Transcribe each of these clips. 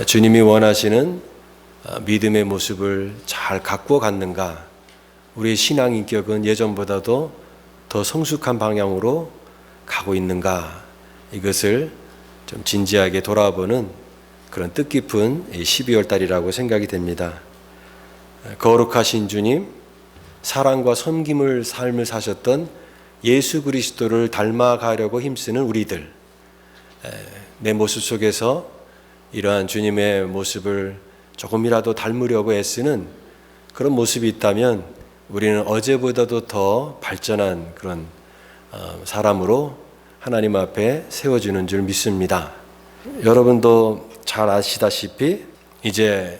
주님이 원하시는 믿음의 모습을 잘 가꾸어 갔는가? 우리의 신앙 인격은 예전보다도 더 성숙한 방향으로 가고 있는가? 이것을 좀 진지하게 돌아보는 그런 뜻깊은 12월 달이라고 생각이 됩니다. 거룩하신 주님, 사랑과 섬김을 삶을 사셨던 예수 그리스도를 닮아가려고 힘쓰는 우리들, 내 모습 속에서 이러한 주님의 모습을 조금이라도 닮으려고 애쓰는 그런 모습이 있다면 우리는 어제보다도 더 발전한 그런 사람으로 하나님 앞에 세워지는 줄 믿습니다. 여러분도 잘 아시다시피 이제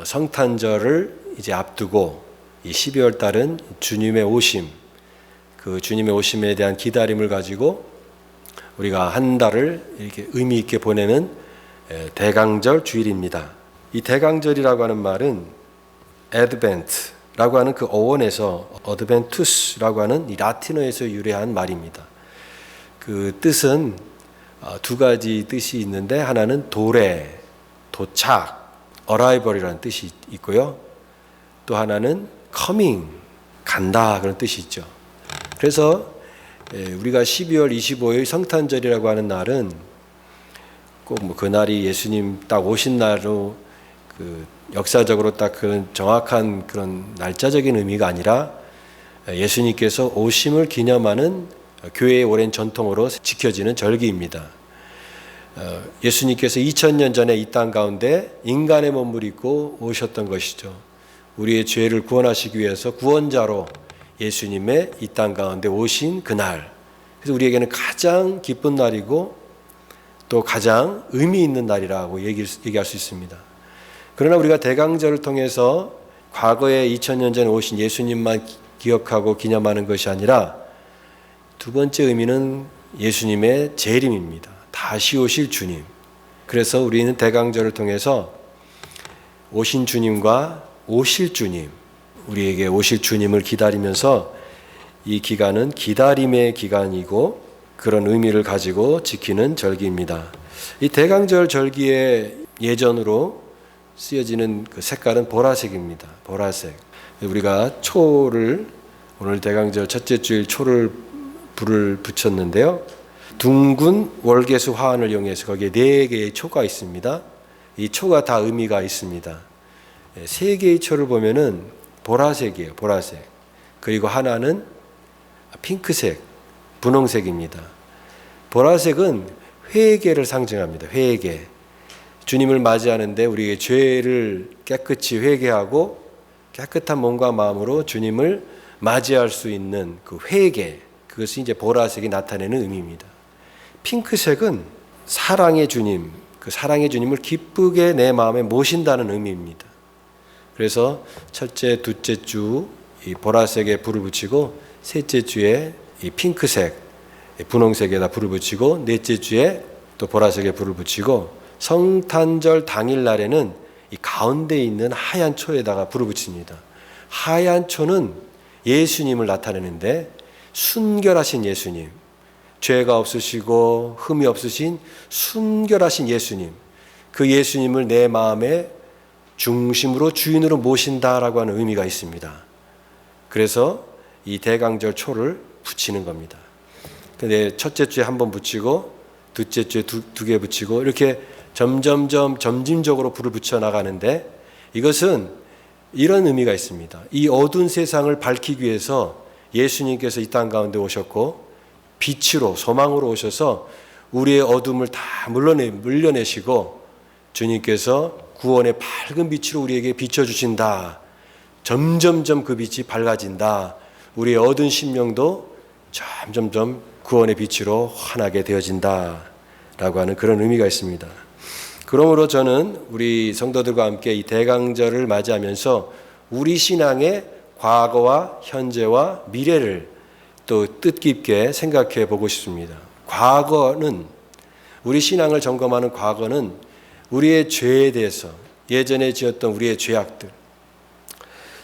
성탄절을 이제 앞두고 이 12월 달은 주님의 오심, 그 주님의 오심에 대한 기다림을 가지고 우리가 한 달을 이렇게 의미 있게 보내는 대강절 주일입니다. 이 대강절이라고 하는 말은 advent라고 하는 그 어원에서 adventus라고 하는 이 라틴어에서 유래한 말입니다. 그 뜻은 두 가지 뜻이 있는데 하나는 도래, 도착, arrival이라는 뜻이 있고요. 또 하나는 coming, 간다 그런 뜻이 있죠. 그래서 우리가 12월 25일 성탄절이라고 하는 날은 꼭 뭐 그날이 예수님 딱 오신 날로 그 역사적으로 딱 그런 정확한 그런 날짜적인 의미가 아니라 예수님께서 오심을 기념하는 교회의 오랜 전통으로 지켜지는 절기입니다. 예수님께서 2000년 전에 이 땅 가운데 인간의 몸을 입고 오셨던 것이죠. 우리의 죄를 구원하시기 위해서 구원자로 예수님의 이 땅 가운데 오신 그날. 그래서 우리에게는 가장 기쁜 날이고 또 가장 의미 있는 날이라고 얘기할 수 있습니다. 그러나 우리가 대강절을 통해서 과거에 2000년 전에 오신 예수님만 기억하고 기념하는 것이 아니라 두 번째 의미는 예수님의 재림입니다. 다시 오실 주님. 그래서 우리는 대강절을 통해서 오신 주님과 오실 주님, 우리에게 오실 주님을 기다리면서 이 기간은 기다림의 기간이고 그런 의미를 가지고 지키는 절기입니다. 이 대강절 절기의 예전으로 쓰여지는 그 색깔은 보라색입니다. 보라색. 우리가 초를 오늘 대강절 첫째 주일 초를 불을 붙였는데요. 둥근 월계수 화환을 이용해서 거기에 4개의 초가 있습니다. 이 초가 다 의미가 있습니다. 3개의 초를 보면은 보라색이에요. 보라색. 그리고 하나는 핑크색, 분홍색입니다. 보라색은 회개를 상징합니다. 회개. 주님을 맞이하는데 우리의 죄를 깨끗이 회개하고 깨끗한 몸과 마음으로 주님을 맞이할 수 있는 그 회개. 그것이 이제 보라색이 나타내는 의미입니다. 핑크색은 사랑의 주님, 그 사랑의 주님을 기쁘게 내 마음에 모신다는 의미입니다. 그래서 첫째, 둘째 주 이 보라색에 불을 붙이고 셋째 주에 이 핑크색, 분홍색에다 불을 붙이고 넷째 주에 또 보라색에 불을 붙이고 성탄절 당일날에는 이 가운데 있는 하얀 초에다가 불을 붙입니다. 하얀 초는 예수님을 나타내는데 순결하신 예수님, 죄가 없으시고 흠이 없으신 순결하신 예수님, 그 예수님을 내 마음의 중심으로 주인으로 모신다라고 하는 의미가 있습니다. 그래서 이 대강절 초를 붙이는 겁니다. 근데 첫째 주에 한 번 붙이고 둘째 주에 두 개 붙이고 이렇게 점진적으로 불을 붙여 나가는데 이것은 이런 의미가 있습니다. 이 어두운 세상을 밝히기 위해서 예수님께서 이 땅 가운데 오셨고 빛으로 소망으로 오셔서 우리의 어둠을 다 물려내시고 주님께서 구원의 밝은 빛으로 우리에게 비춰주신다. 점점점 그 빛이 밝아진다. 우리의 어두운 심령도 점점점 구원의 빛으로 환하게 되어진다 라고 하는 그런 의미가 있습니다. 그러므로 저는 우리 성도들과 함께 이 대강절을 맞이하면서 우리 신앙의 과거와 현재와 미래를 또 뜻깊게 생각해 보고 싶습니다. 과거는, 우리 신앙을 점검하는 과거는 우리의 죄에 대해서 예전에 지었던 우리의 죄악들,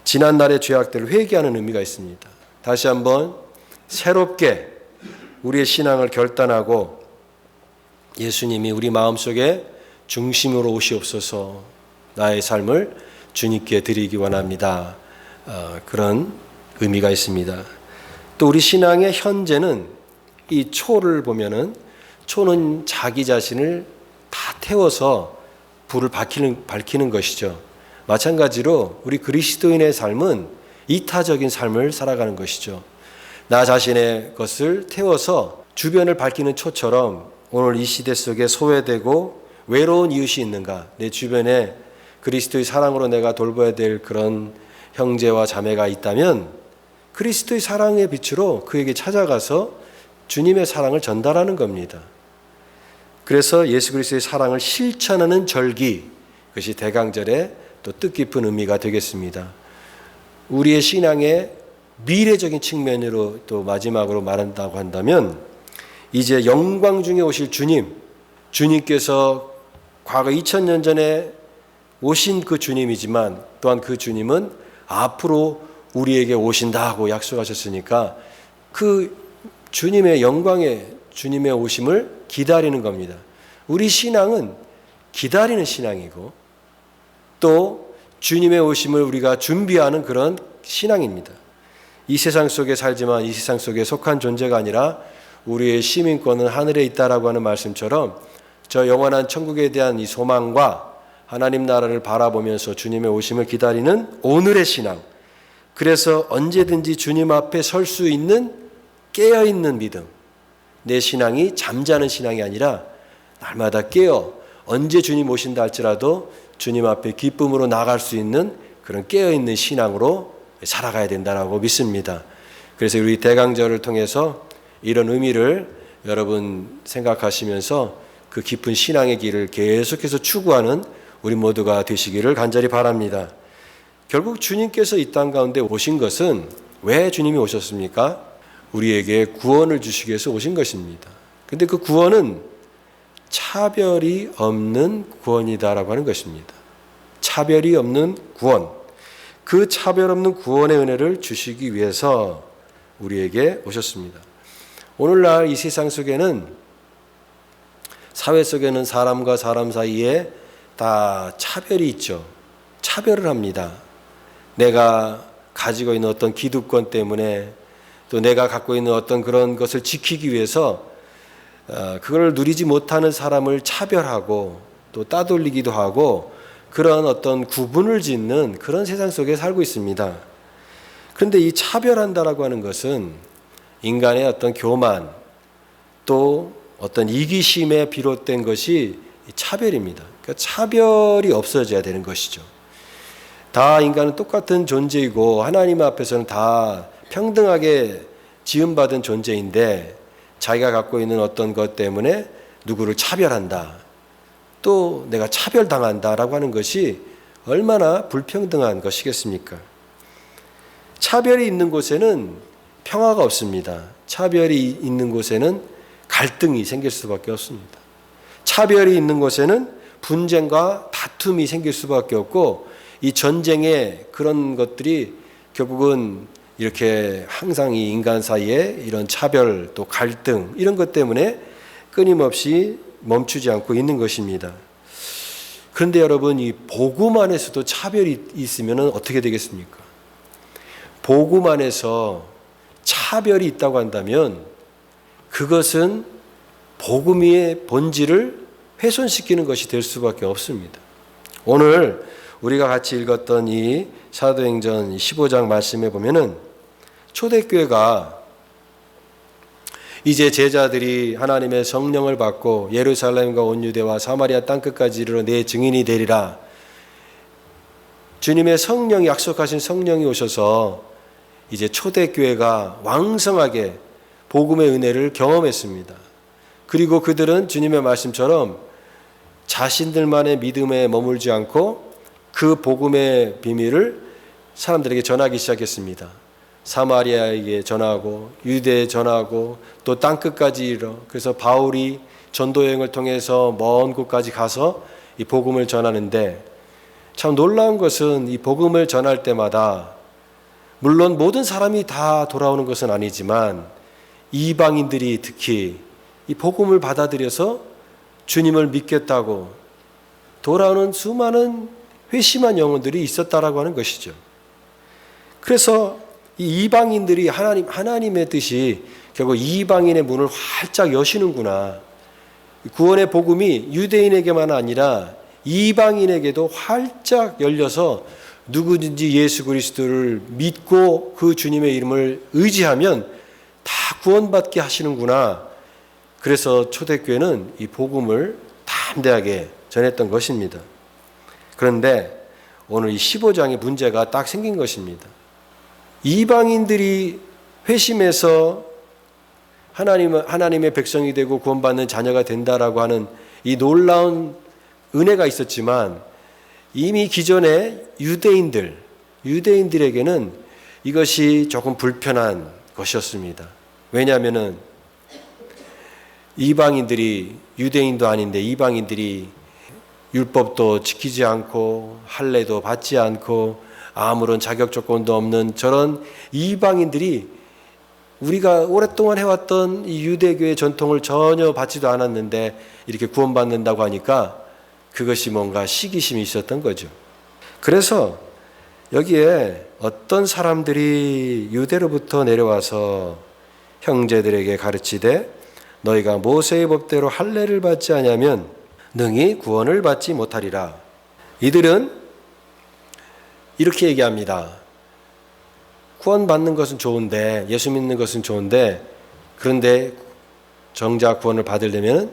지난날의 죄악들을 회개하는 의미가 있습니다. 다시 한번 새롭게 우리의 신앙을 결단하고 예수님이 우리 마음속에 중심으로 오시옵소서. 나의 삶을 주님께 드리기 원합니다. 그런 의미가 있습니다. 또 우리 신앙의 현재는 이 초를 보면은 초는 자기 자신을 다 태워서 불을 밝히는 것이죠. 마찬가지로 우리 그리스도인의 삶은 이타적인 삶을 살아가는 것이죠. 나 자신의 것을 태워서 주변을 밝히는 초처럼 오늘 이 시대 속에 소외되고 외로운 이웃이 있는가? 내 주변에 그리스도의 사랑으로 내가 돌봐야 될 그런 형제와 자매가 있다면 그리스도의 사랑의 빛으로 그에게 찾아가서 주님의 사랑을 전달하는 겁니다. 그래서 예수 그리스도의 사랑을 실천하는 절기, 그것이 대강절의 또 뜻깊은 의미가 되겠습니다. 우리의 신앙의 미래적인 측면으로 또 마지막으로 말한다고 한다면 이제 영광 중에 오실 주님께서 과거 2000년 전에 오신 그 주님이지만 또한 그 주님은 앞으로 우리에게 오신다고 약속하셨으니까 그 주님의 영광의 주님의 오심을 기다리는 겁니다. 우리 신앙은 기다리는 신앙이고 또 주님의 오심을 우리가 준비하는 그런 신앙입니다. 이 세상 속에 살지만 이 세상 속에 속한 존재가 아니라 우리의 시민권은 하늘에 있다라고 하는 말씀처럼 저 영원한 천국에 대한 이 소망과 하나님 나라를 바라보면서 주님의 오심을 기다리는 오늘의 신앙, 그래서 언제든지 주님 앞에 설 수 있는 깨어있는 믿음, 내 신앙이 잠자는 신앙이 아니라 날마다 깨어 언제 주님 오신다 할지라도 주님 앞에 기쁨으로 나갈 수 있는 그런 깨어있는 신앙으로 살아가야 된다라고 믿습니다. 그래서 우리 대강절을 통해서 이런 의미를 여러분 생각하시면서 그 깊은 신앙의 길을 계속해서 추구하는 우리 모두가 되시기를 간절히 바랍니다. 결국 주님께서 이 땅 가운데 오신 것은 왜 주님이 오셨습니까? 우리에게 구원을 주시기 위해서 오신 것입니다. 근데 그 구원은 차별이 없는 구원이다라고 하는 것입니다. 차별이 없는 구원. 그 차별 없는 구원의 은혜를 주시기 위해서 우리에게 오셨습니다. 오늘날 이 세상 속에는, 사회 속에는 사람과 사람 사이에 다 차별이 있죠. 차별을 합니다. 내가 가지고 있는 어떤 기득권 때문에 또 내가 갖고 있는 어떤 그런 것을 지키기 위해서 그걸 누리지 못하는 사람을 차별하고 또 따돌리기도 하고 그런 어떤 구분을 짓는 그런 세상 속에 살고 있습니다. 그런데 이 차별한다라고 하는 것은 인간의 어떤 교만 또 어떤 이기심에 비롯된 것이 차별입니다. 그러니까 차별이 없어져야 되는 것이죠. 다 인간은 똑같은 존재이고 하나님 앞에서는 다 평등하게 지음받은 존재인데 자기가 갖고 있는 어떤 것 때문에 누구를 차별한다, 또 내가 차별당한다라고 하는 것이 얼마나 불평등한 것이겠습니까? 차별이 있는 곳에는 평화가 없습니다. 차별이 있는 곳에는 갈등이 생길 수밖에 없습니다. 차별이 있는 곳에는 분쟁과 다툼이 생길 수밖에 없고 이 전쟁의 그런 것들이 결국은 이렇게 항상 이 인간 사이에 이런 차별 또 갈등 이런 것 때문에 끊임없이 멈추지 않고 있는 것입니다. 그런데 여러분, 이 복음 안에서도 차별이 있으면 어떻게 되겠습니까? 복음 안에서 차별이 있다고 한다면 그것은 복음의 본질을 훼손시키는 것이 될 수밖에 없습니다. 오늘 우리가 같이 읽었던 이 사도행전 15장 말씀에 보면은 초대교회가 이제 제자들이 하나님의 성령을 받고 예루살렘과 온 유대와 사마리아 땅끝까지 이르러 내 증인이 되리라. 주님의 성령이, 약속하신 성령이 오셔서 이제 초대교회가 왕성하게 복음의 은혜를 경험했습니다. 그리고 그들은 주님의 말씀처럼 자신들만의 믿음에 머물지 않고 그 복음의 비밀을 사람들에게 전하기 시작했습니다. 사마리아에게 전하고 유대에 전하고 또 땅끝까지 이르러, 그래서 바울이 전도 여행을 통해서 먼 곳까지 가서 이 복음을 전하는데, 참 놀라운 것은 이 복음을 전할 때마다 물론 모든 사람이 다 돌아오는 것은 아니지만 이방인들이 특히 이 복음을 받아들여서 주님을 믿겠다고 돌아오는 수많은 회심한 영혼들이 있었다라고 하는 것이죠. 그래서 이 이방인들이 하나님의 뜻이 결국 이방인의 문을 활짝 여시는구나. 구원의 복음이 유대인에게만 아니라 이방인에게도 활짝 열려서 누구든지 예수 그리스도를 믿고 그 주님의 이름을 의지하면 다 구원받게 하시는구나. 그래서 초대교회는 이 복음을 담대하게 전했던 것입니다. 그런데 오늘 이 15장의 문제가 딱 생긴 것입니다. 이방인들이 회심해서 하나님의 백성이 되고 구원받는 자녀가 된다라고 하는 이 놀라운 은혜가 있었지만 이미 기존의 유대인들에게는 이것이 조금 불편한 것이었습니다. 왜냐하면은 이방인들이 유대인도 아닌데 이방인들이 율법도 지키지 않고 할례도 받지 않고 아무런 자격 조건도 없는 저런 이방인들이 우리가 오랫동안 해왔던 이 유대교의 전통을 전혀 받지도 않았는데 이렇게 구원받는다고 하니까 그것이 뭔가 시기심이 있었던 거죠. 그래서 여기에 어떤 사람들이 유대로부터 내려와서 형제들에게 가르치되 너희가 모세의 법대로 할례를 받지 아니하면 능히 구원을 받지 못하리라. 이들은 이렇게 얘기합니다. 구원받는 것은 좋은데, 예수 믿는 것은 좋은데, 그런데 정작 구원을 받으려면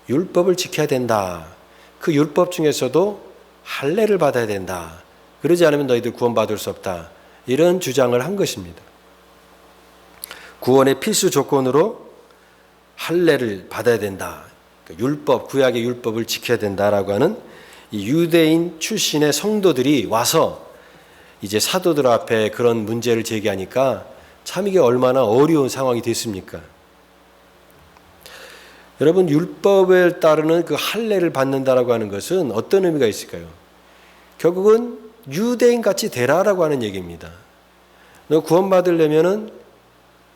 율법을 지켜야 된다. 그 율법 중에서도 할례를 받아야 된다. 그러지 않으면 너희들 구원받을 수 없다. 이런 주장을 한 것입니다. 구원의 필수 조건으로 할례를 받아야 된다. 율법, 구약의 율법을 지켜야 된다라고 하는 이 유대인 출신의 성도들이 와서 이제 사도들 앞에 그런 문제를 제기하니까 참 이게 얼마나 어려운 상황이 됐습니까? 여러분, 율법을 따르는 그 할례를 받는다라고 하는 것은 어떤 의미가 있을까요? 결국은 유대인 같이 되라라고 하는 얘기입니다. 너 구원받으려면은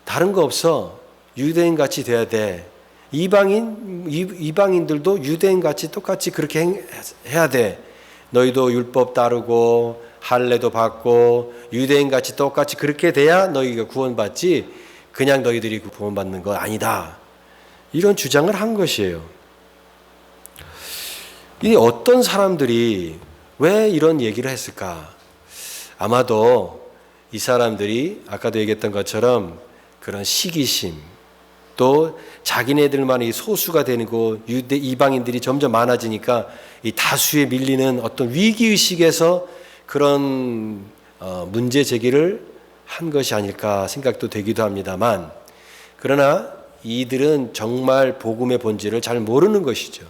다른 거 없어. 유대인 같이 돼야 돼. 이방인들도 유대인 같이 똑같이 그렇게 해야 돼. 너희도 율법 따르고 할례도 받고 유대인 같이 똑같이 그렇게 돼야 너희가 구원받지 그냥 너희들이 구원받는 거 아니다. 이런 주장을 한 것이에요. 이 어떤 사람들이 왜 이런 얘기를 했을까? 아마도 이 사람들이 아까도 얘기했던 것처럼 그런 시기심 또 자기네들만이 소수가 되고 이방인들이 점점 많아지니까 이 다수에 밀리는 어떤 위기의식에서 그런 문제 제기를 한 것이 아닐까 생각도 되기도 합니다만 그러나 이들은 정말 복음의 본질을 잘 모르는 것이죠.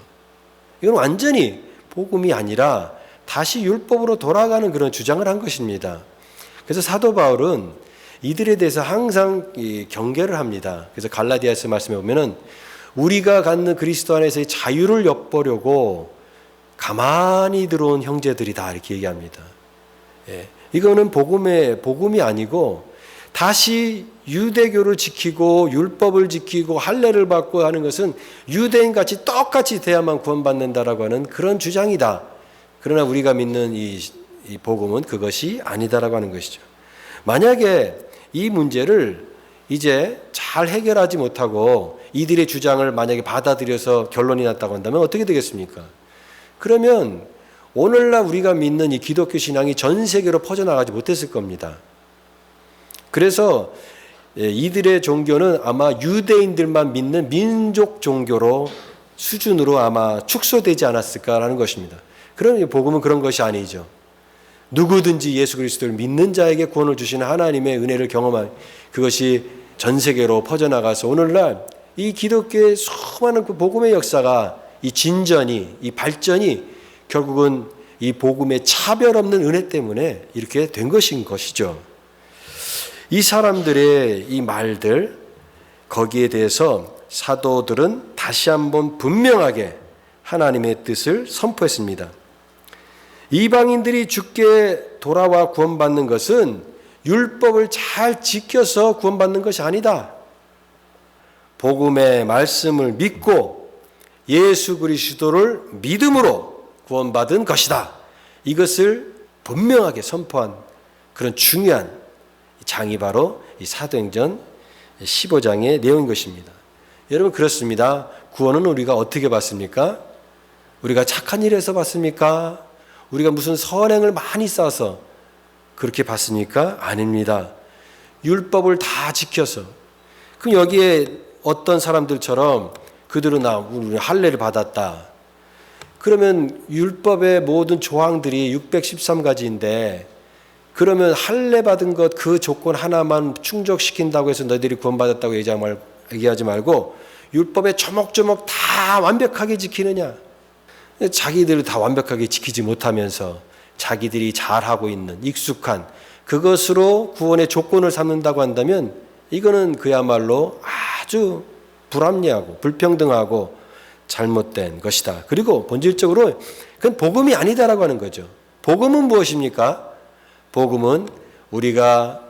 이건 완전히 복음이 아니라 다시 율법으로 돌아가는 그런 주장을 한 것입니다. 그래서 사도 바울은 이들에 대해서 항상 경계를 합니다. 그래서 갈라디아서 말씀해 보면은 우리가 갖는 그리스도 안에서의 자유를 엿보려고 가만히 들어온 형제들이다 이렇게 얘기합니다. 예, 이거는 복음이 아니고 다시 유대교를 지키고 율법을 지키고 할례를 받고 하는 것은 유대인같이 똑같이 돼야만 구원받는다라고 하는 그런 주장이다. 그러나 우리가 믿는 이 복음은 그것이 아니다라고 하는 것이죠. 만약에 이 문제를 이제 잘 해결하지 못하고 이들의 주장을 만약에 받아들여서 결론이 났다고 한다면 어떻게 되겠습니까? 그러면 오늘날 우리가 믿는 이 기독교 신앙이 전 세계로 퍼져나가지 못했을 겁니다. 그래서 이들의 종교는 아마 유대인들만 믿는 민족 종교로 수준으로 아마 축소되지 않았을까라는 것입니다. 그러면 복음은 그런 것이 아니죠. 누구든지 예수 그리스도를 믿는 자에게 구원을 주시는 하나님의 은혜를 경험한 그것이 전 세계로 퍼져나가서 오늘날 이 기독교의 수많은 그 복음의 역사가 이 진전이 이 발전이 결국은 이 복음의 차별 없는 은혜 때문에 이렇게 된 것인 것이죠. 이 사람들의 이 말들 거기에 대해서 사도들은 다시 한번 분명하게 하나님의 뜻을 선포했습니다. 이방인들이 주께 돌아와 구원받는 것은 율법을 잘 지켜서 구원받는 것이 아니다. 복음의 말씀을 믿고 예수 그리스도를 믿음으로 구원받은 것이다. 이것을 분명하게 선포한 그런 중요한 장이 바로 이 사도행전 15장의 내용인 것입니다. 여러분 그렇습니다. 구원은 우리가 어떻게 받습니까? 우리가 착한 일에서 받습니까? 우리가 무슨 선행을 많이 쌓아서 그렇게 받습니까? 아닙니다. 율법을 다 지켜서. 그럼 여기에 어떤 사람들처럼 그들은 우리 할례를 받았다. 그러면 율법의 모든 조항들이 613가지인데 그러면 할례 받은 것 그 조건 하나만 충족시킨다고 해서 너희들이 구원받았다고 얘기하지 말고 율법에 조목조목 다 완벽하게 지키느냐? 자기들을 다 완벽하게 지키지 못하면서 자기들이 잘하고 있는 익숙한 그것으로 구원의 조건을 삼는다고 한다면 이거는 그야말로 아주 불합리하고 불평등하고 잘못된 것이다. 그리고 본질적으로 그건 복음이 아니다라고 하는 거죠. 복음은 무엇입니까? 복음은 우리가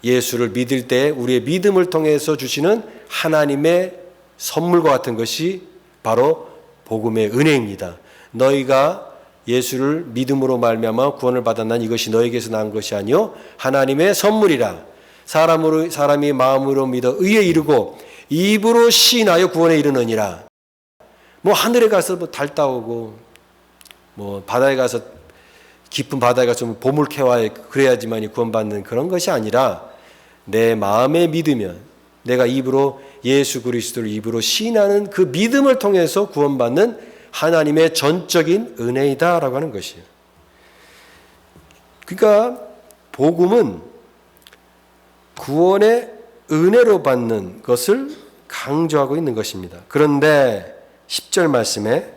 예수를 믿을 때 우리의 믿음을 통해서 주시는 하나님의 선물과 같은 것이 바로 복음의 은혜입니다. 너희가 예수를 믿음으로 말미암아 구원을 받았나니 이것이 너에게서 난 것이 아니요 하나님의 선물이라. 사람이 마음으로 믿어 의에 이르고 입으로 시인하여 구원에 이르느니라. 뭐 하늘에 가서 뭐 달 따오고 뭐 바다에 가서 깊은 바다에 가서 보물 캐와야 그래야지만이 구원받는 그런 것이 아니라 내 마음에 믿으면 내가 입으로 예수 그리스도를 입으로 시인하는 그 믿음을 통해서 구원받는 하나님의 전적인 은혜이다라고 하는 것이에요. 그러니까 복음은 구원의 은혜로 받는 것을 강조하고 있는 것입니다. 그런데 10절 말씀에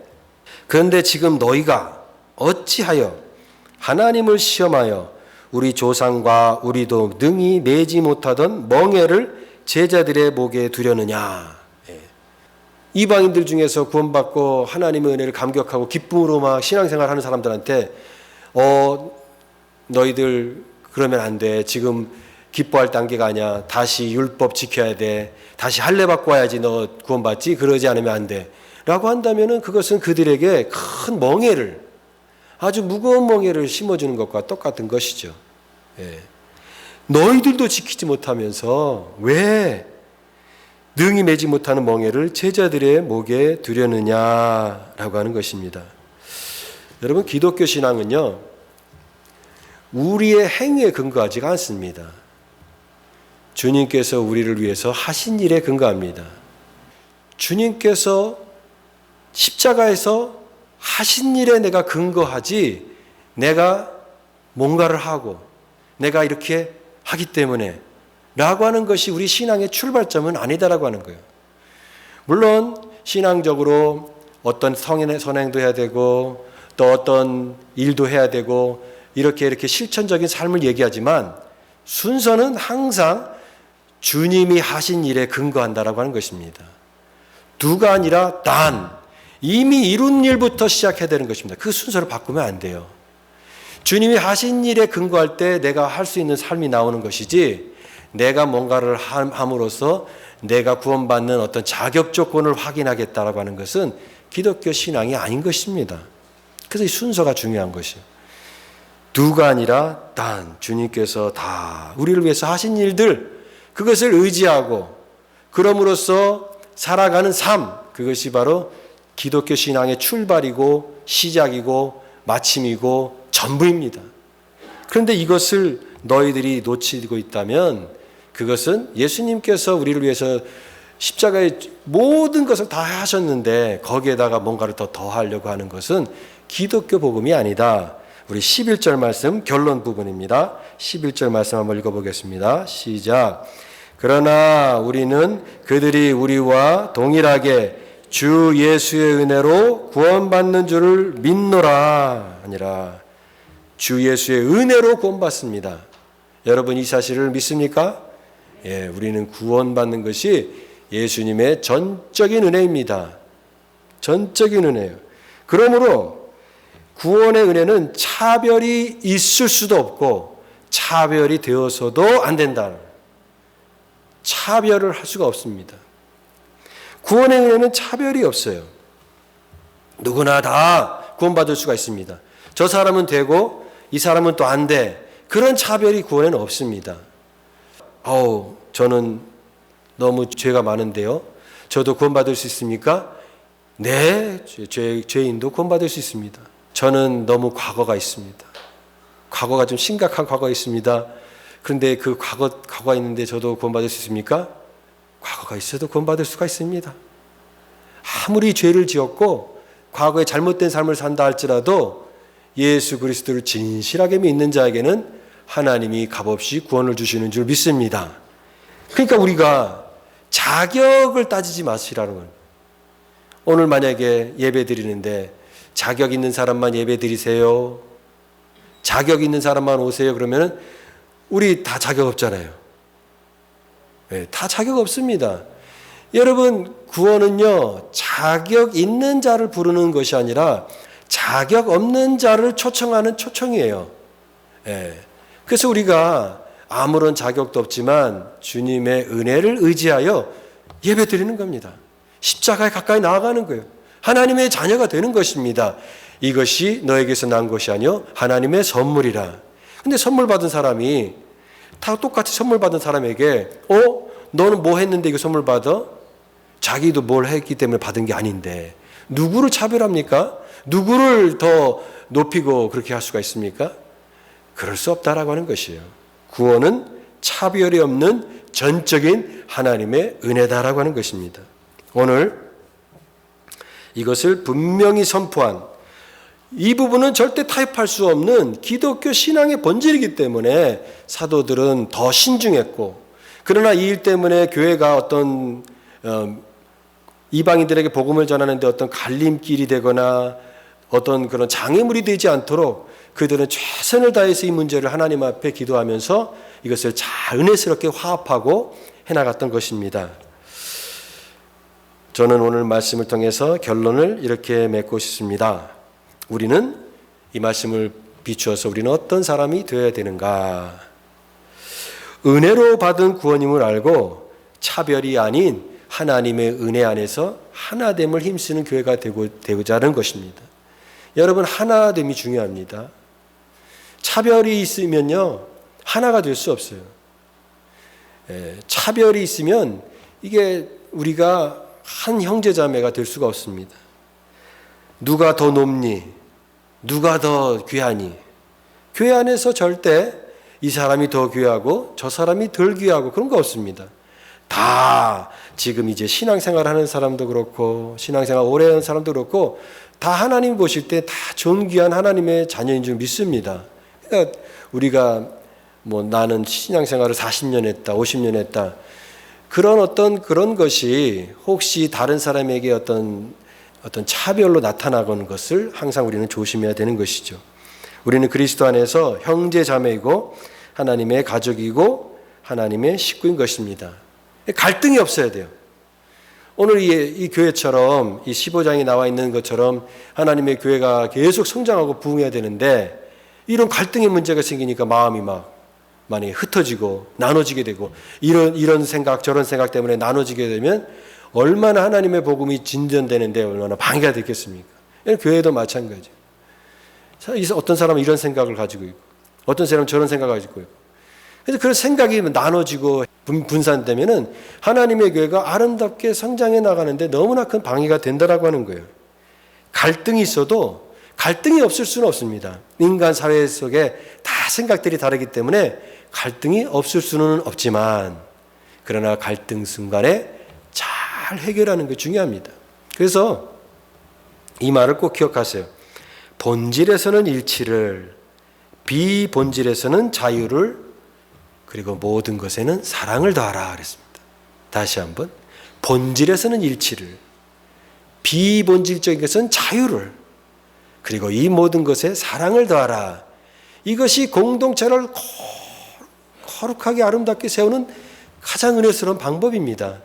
그런데 지금 너희가 어찌하여 하나님을 시험하여 우리 조상과 우리도 능히 내지 못하던 멍에를 제자들의 목에 두려느냐. 이방인들 중에서 구원받고 하나님의 은혜를 감격하고 기쁨으로 막 신앙생활하는 사람들한테 너희들 그러면 안 돼. 지금 기뻐할 단계가 아니야. 다시 율법 지켜야 돼. 다시 할례 받고 와야지 너 구원받지. 그러지 않으면 안 돼. 라고 한다면은 그것은 그들에게 큰 멍에를 아주 무거운 멍에를 심어주는 것과 똑같은 것이죠. 예. 너희들도 지키지 못하면서 왜 능히 매지 못하는 멍에를 제자들의 목에 두려느냐라고 하는 것입니다. 여러분 기독교 신앙은요 우리의 행위에 근거하지가 않습니다. 주님께서 우리를 위해서 하신 일에 근거합니다. 주님께서 십자가에서 하신 일에 내가 근거하지 내가 뭔가를 하고 내가 이렇게 하기 때문에 라고 하는 것이 우리 신앙의 출발점은 아니다라고 하는 거예요. 물론 신앙적으로 어떤 선행도 해야 되고 또 어떤 일도 해야 되고 이렇게 실천적인 삶을 얘기하지만 순서는 항상 주님이 하신 일에 근거한다라고 하는 것입니다. 두가 아니라 단 이미 이룬 일부터 시작해야 되는 것입니다. 그 순서를 바꾸면 안 돼요. 주님이 하신 일에 근거할 때 내가 할 수 있는 삶이 나오는 것이지 내가 뭔가를 함으로써 내가 구원받는 어떤 자격 조건을 확인하겠다라고 하는 것은 기독교 신앙이 아닌 것입니다. 그래서 이 순서가 중요한 것이에요. 두가 아니라 단 주님께서 다 우리를 위해서 하신 일들 그것을 의지하고 그럼으로써 살아가는 삶 그것이 바로 기독교 신앙의 출발이고 시작이고 마침이고 전부입니다. 그런데 이것을 너희들이 놓치고 있다면 그것은 예수님께서 우리를 위해서 십자가에 모든 것을 다 하셨는데 거기에다가 뭔가를 더 더하려고 하는 것은 기독교 복음이 아니다. 우리 11절 말씀 결론 부분입니다. 11절 말씀 한번 읽어보겠습니다. 시작. 그러나 우리는 그들이 우리와 동일하게 주 예수의 은혜로 구원받는 줄을 믿노라 아니라 주 예수의 은혜로 구원받습니다. 여러분 이 사실을 믿습니까? 예, 우리는 구원받는 것이 예수님의 전적인 은혜입니다. 전적인 은혜예요. 그러므로 구원의 은혜는 차별이 있을 수도 없고 차별이 되어서도 안 된다. 차별을 할 수가 없습니다. 구원의 은혜는 차별이 없어요. 누구나 다 구원받을 수가 있습니다. 저 사람은 되고 이 사람은 또 안 돼. 그런 차별이 구원에는 없습니다. 저는 너무 죄가 많은데요. 저도 구원받을 수 있습니까? 네, 죄인도 구원받을 수 있습니다. 저는 너무 과거가 있습니다. 과거가 좀 심각한 과거가 있습니다. 그런데 그 과거가 있는데 저도 구원받을 수 있습니까? 과거가 있어도 구원받을 수가 있습니다. 아무리 죄를 지었고 과거에 잘못된 삶을 산다 할지라도 예수 그리스도를 진실하게 믿는 자에게는 하나님이 값없이 구원을 주시는 줄 믿습니다. 그러니까 우리가 자격을 따지지 마시라는 거예요. 오늘 만약에 예배 드리는데 자격 있는 사람만 예배 드리세요. 자격 있는 사람만 오세요. 그러면 우리 다 자격 없잖아요. 네, 다 자격 없습니다. 여러분, 구원은요, 자격 있는 자를 부르는 것이 아니라 자격 없는 자를 초청하는 초청이에요. 네. 그래서 우리가 아무런 자격도 없지만 주님의 은혜를 의지하여 예배 드리는 겁니다. 십자가에 가까이 나아가는 거예요. 하나님의 자녀가 되는 것입니다. 이것이 너에게서 난 것이 아니요 하나님의 선물이라. 근데 선물 받은 사람이 다 똑같이 선물 받은 사람에게 너는 뭐 했는데 이거 선물 받아? 자기도 뭘 했기 때문에 받은 게 아닌데 누구를 차별합니까? 누구를 더 높이고 그렇게 할 수가 있습니까? 그럴 수 없다라고 하는 것이에요. 구원은 차별이 없는 전적인 하나님의 은혜다라고 하는 것입니다. 오늘 이것을 분명히 선포한 이 부분은 절대 타협할 수 없는 기독교 신앙의 본질이기 때문에 사도들은 더 신중했고, 그러나 이 일 때문에 교회가 어떤 이방인들에게 복음을 전하는데 어떤 갈림길이 되거나 어떤 그런 장애물이 되지 않도록 그들은 최선을 다해서 이 문제를 하나님 앞에 기도하면서 이것을 잘 은혜스럽게 화합하고 해나갔던 것입니다. 저는 오늘 말씀을 통해서 결론을 이렇게 맺고 싶습니다. 우리는 이 말씀을 비추어서 우리는 어떤 사람이 되어야 되는가? 은혜로 받은 구원임을 알고 차별이 아닌 하나님의 은혜 안에서 하나됨을 힘쓰는 교회가 되고자 하는 것입니다. 여러분, 하나됨이 중요합니다. 차별이 있으면요, 하나가 될 수 없어요. 차별이 있으면 이게 우리가 한 형제자매가 될 수가 없습니다. 누가 더 높니? 누가 더 귀하니? 교회 안에서 절대 이 사람이 더 귀하고 저 사람이 덜 귀하고 그런 거 없습니다. 다 지금 이제 신앙생활 하는 사람도 그렇고 신앙생활 오래 하는 사람도 그렇고 다 하나님 보실 때 다 존귀한 하나님의 자녀인 줄 믿습니다. 그러니까 우리가 나는 신앙생활을 40년 했다, 50년 했다. 그런 것이 혹시 다른 사람에게 어떤 차별로 나타나는 것을 항상 우리는 조심해야 되는 것이죠. 우리는 그리스도 안에서 형제 자매이고 하나님의 가족이고 하나님의 식구인 것입니다. 갈등이 없어야 돼요. 오늘 이 교회처럼 이 15장에 나와 있는 것처럼 하나님의 교회가 계속 성장하고 부흥해야 되는데 이런 갈등의 문제가 생기니까 마음이 많이 흩어지고 나눠지게 되고 이런 생각 저런 생각 때문에 나눠지게 되면 얼마나 하나님의 복음이 진전되는데 얼마나 방해가 되겠습니까? 교회도 마찬가지예요. 어떤 사람은 이런 생각을 가지고 있고 어떤 사람은 저런 생각을 가지고 있고 그래서 그런 생각이 나눠지고 분산되면은 하나님의 교회가 아름답게 성장해 나가는데 너무나 큰 방해가 된다라고 하는 거예요. 갈등이 있어도 갈등이 없을 수는 없습니다. 인간 사회 속에 다 생각들이 다르기 때문에 갈등이 없을 수는 없지만 그러나 갈등 순간에 잘 해결하는 게 중요합니다. 그래서 이 말을 꼭 기억하세요. 본질에서는 일치를, 비본질에서는 자유를, 그리고 모든 것에는 사랑을 더하라 그랬습니다. 다시 한번 본질에서는 일치를, 비본질적인 것은 자유를, 그리고 이 모든 것에 사랑을 더하라. 이것이 공동체를 거룩하게 아름답게 세우는 가장 은혜스러운 방법입니다.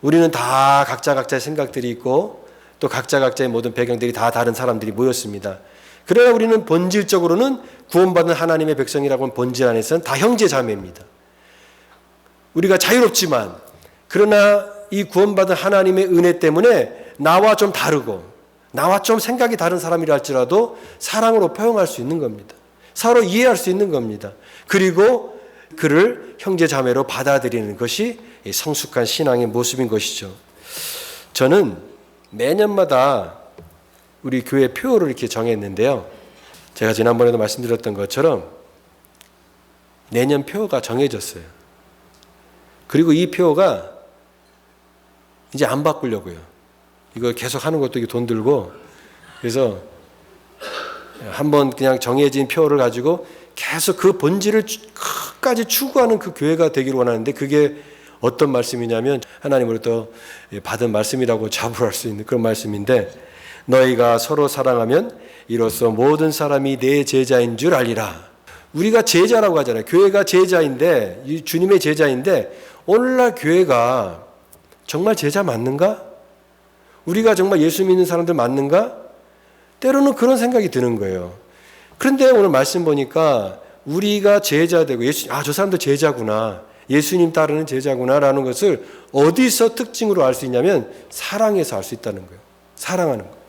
우리는 다 각자의 생각들이 있고 또 각자의 모든 배경들이 다 다른 사람들이 모였습니다. 그러나 우리는 본질적으로는 구원받은 하나님의 백성이라고 하는 본질 안에서는 다 형제 자매입니다. 우리가 자유롭지만 그러나 이 구원받은 하나님의 은혜 때문에 나와 좀 다르고 나와 좀 생각이 다른 사람이라 할지라도 사랑으로 포용할 수 있는 겁니다. 서로 이해할 수 있는 겁니다. 그리고 그를 형제 자매로 받아들이는 것이 성숙한 신앙의 모습인 것이죠. 저는 매년마다 우리 교회 표를 이렇게 정했는데요. 제가 지난번에도 말씀드렸던 것처럼 내년 표가 정해졌어요. 그리고 이 표가 이제 안 바꾸려고요. 이거 계속 하는 것도 돈 들고, 그래서 한번 그냥 정해진 표를 가지고 계속 그 본질을 끝까지 추구하는 그 교회가 되기를 원하는데, 그게 어떤 말씀이냐면 하나님으로부터 받은 말씀이라고 자부할 수 있는 그런 말씀인데, 너희가 서로 사랑하면 이로써 모든 사람이 내 제자인 줄 알리라. 우리가 제자라고 하잖아요. 교회가 제자인데, 주님의 제자인데, 오늘날 교회가 정말 제자 맞는가? 우리가 정말 예수 믿는 사람들 맞는가? 때로는 그런 생각이 드는 거예요. 그런데 오늘 말씀 보니까 우리가 제자 되고 저 사람도 제자구나, 예수님 따르는 제자구나라는 것을 어디서 특징으로 알 수 있냐면 사랑에서 알 수 있다는 거예요. 사랑하는 거.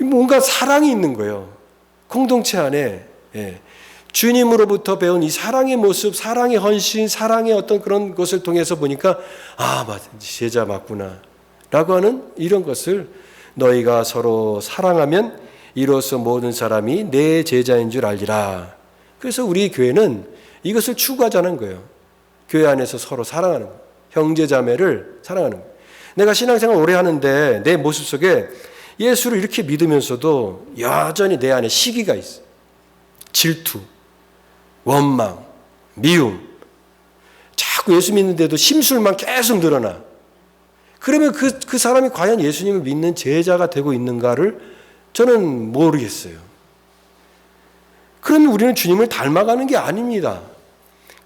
뭔가 사랑이 있는 거예요. 공동체 안에. 주님으로부터 배운 이 사랑의 모습, 사랑의 헌신, 사랑의 어떤 그런 것을 통해서 보니까 맞아, 제자 맞구나 라고 하는 이런 것을, 너희가 서로 사랑하면 이로써 모든 사람이 내 제자인 줄 알리라. 그래서 우리 교회는 이것을 추구하자는 거예요. 교회 안에서 서로 사랑하는 거예요. 형제 자매를 사랑하는 거예요. 내가 신앙생활 오래 하는데 내 모습 속에 예수를 이렇게 믿으면서도 여전히 내 안에 시기가 있어. 질투, 원망, 미움. 자꾸 예수 믿는데도 심술만 계속 늘어나. 그러면 그 사람이 과연 예수님을 믿는 제자가 되고 있는가를 저는 모르겠어요. 그러면 우리는 주님을 닮아가는 게 아닙니다.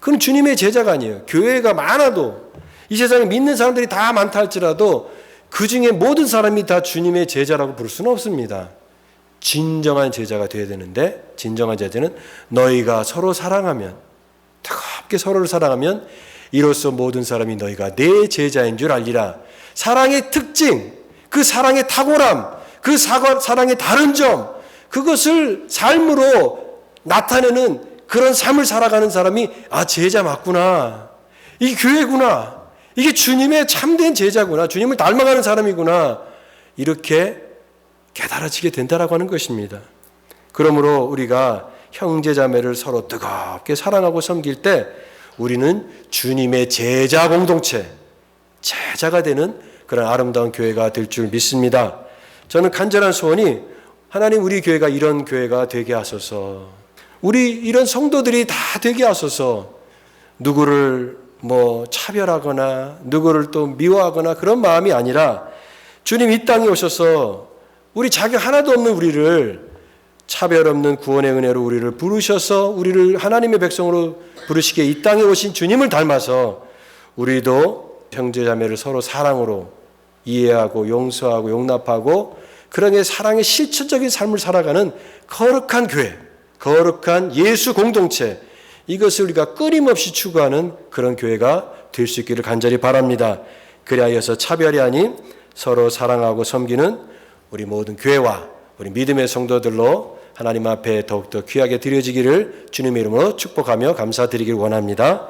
그건 주님의 제자가 아니에요. 교회가 많아도, 이 세상에 믿는 사람들이 다 많다 할지라도 그 중에 모든 사람이 다 주님의 제자라고 부를 수는 없습니다. 진정한 제자가 되어야 되는데, 진정한 제자는 너희가 서로 사랑하면, 뜨겁게 서로를 사랑하면 이로써 모든 사람이 너희가 내 제자인 줄 알리라. 사랑의 특징, 그 사랑의 탁월함, 그 사랑의 다른 점, 그것을 삶으로 나타내는 그런 삶을 살아가는 사람이 제자 맞구나, 이 교회구나, 이게 주님의 참된 제자구나, 주님을 닮아가는 사람이구나, 이렇게 깨달아지게 된다라고 하는 것입니다. 그러므로 우리가 형제자매를 서로 뜨겁게 사랑하고 섬길 때 우리는 주님의 제자 공동체, 제자가 되는 그런 아름다운 교회가 될 줄 믿습니다. 저는 간절한 소원이, 하나님 우리 교회가 이런 교회가 되게 하소서, 우리 이런 성도들이 다 되게 하소서. 누구를 차별하거나 누구를 또 미워하거나 그런 마음이 아니라, 주님 이 땅에 오셔서 우리 자격 하나도 없는 우리를 차별 없는 구원의 은혜로 우리를 부르셔서 우리를 하나님의 백성으로 부르시기에 이 땅에 오신 주님을 닮아서 우리도 형제자매를 서로 사랑으로 이해하고 용서하고 용납하고 그런 사랑의 실천적인 삶을 살아가는 거룩한 교회, 거룩한 예수 공동체, 이것을 우리가 끊임없이 추구하는 그런 교회가 될 수 있기를 간절히 바랍니다. 그리하여서 차별이 아닌 서로 사랑하고 섬기는 우리 모든 교회와 우리 믿음의 성도들로 하나님 앞에 더욱더 귀하게 드려지기를 주님의 이름으로 축복하며 감사드리길 원합니다.